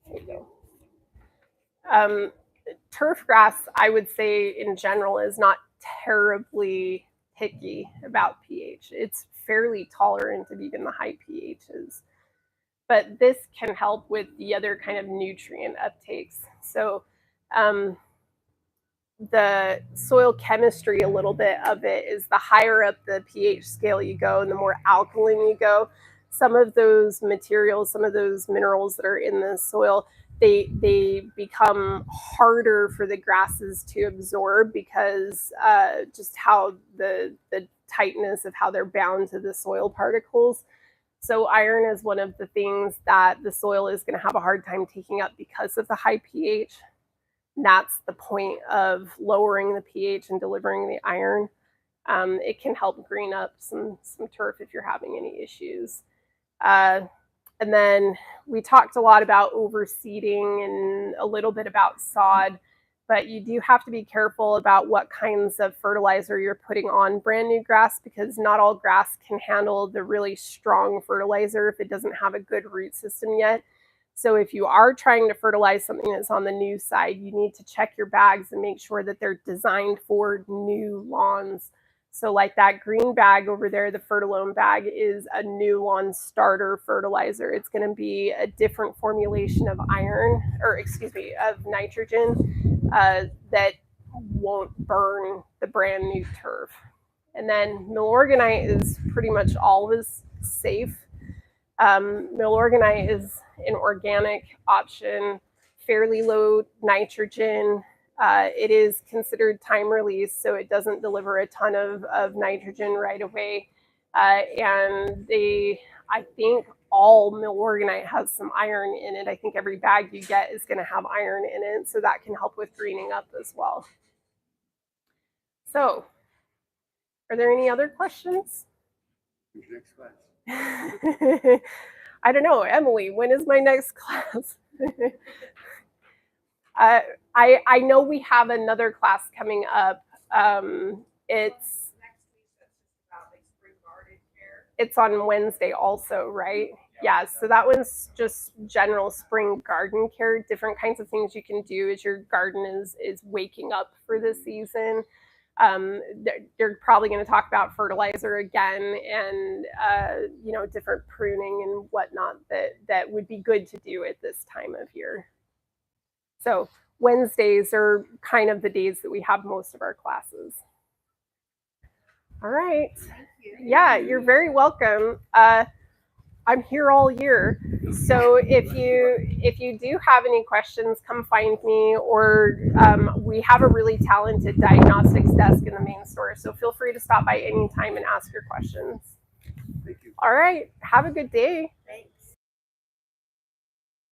Speaker 1: There you go. Turf grass, I would say in general, is not terribly picky about pH. It's fairly tolerant of even the high pHs. But this can help with the other kind of nutrient uptakes. So the soil chemistry, a little bit of it is the higher up the pH scale you go and the more alkaline you go, some of those materials, some of those minerals that are in the soil, they become harder for the grasses to absorb because just how the tightness of how they're bound to the soil particles. So iron is one of the things that the soil is going to have a hard time taking up because of the high pH. And that's the point of lowering the pH and delivering the iron. It can help green up some turf if you're having any issues. And then we talked a lot about overseeding and a little bit about sod, but you do have to be careful about what kinds of fertilizer you're putting on brand new grass, because not all grass can handle the really strong fertilizer if it doesn't have a good root system yet. So if you are trying to fertilize something that's on the new side, you need to check your bags and make sure that they're designed for new lawns. So like that green bag over there, the Fertilome bag, is a new lawn starter fertilizer. It's going to be a different formulation of iron, or excuse me, of nitrogen that won't burn the brand new turf. And then Milorganite is pretty much always safe. Milorganite is an organic option, fairly low nitrogen. It is considered time release, so it doesn't deliver a ton of nitrogen right away. And I think all Milorganite has some iron in it. I think every bag you get is going to have iron in it, so that can help with greening up as well. So, are there any other questions?
Speaker 2: Who's next class?
Speaker 1: I don't know, Emily, when is my next class? I know we have another class coming up. It's on Wednesday also, right? Yeah, so that one's just general spring garden care, different kinds of things you can do as your garden is waking up for the season. They're probably going to talk about fertilizer again, and different pruning and whatnot that would be good to do at this time of year. So Wednesdays are kind of the days that we have most of our classes. All right. Yeah, you're very welcome. I'm here all year. So if you do have any questions, come find me, or we have a really talented diagnostics desk in the main store. So feel free to stop by anytime and ask your questions.
Speaker 2: Thank you.
Speaker 1: All right. Have a good day.
Speaker 3: Thanks.